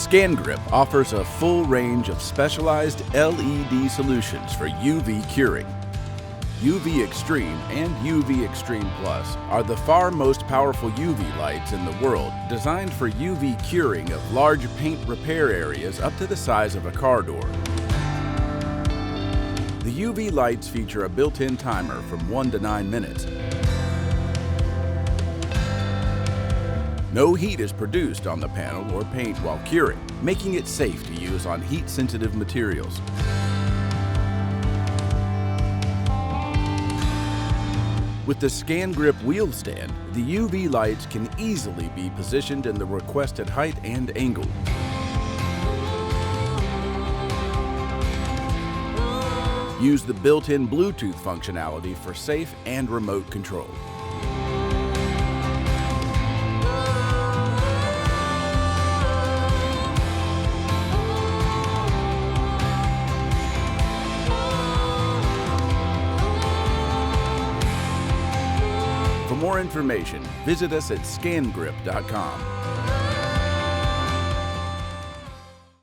ScanGrip offers a full range of specialized LED solutions for UV curing. UV Extreme and UV Extreme Plus are the far most powerful UV lights in the world, designed for UV curing of large paint repair areas up to the size of a car door. The UV lights feature a built-in timer from 1 to 9 minutes. No heat is produced on the panel or paint while curing, making it safe to use on heat-sensitive materials. With the ScanGrip wheel stand, the UV lights can easily be positioned in the requested height and angle. Use the built-in Bluetooth functionality for safe and remote control. For more information, visit us at scangrip.com.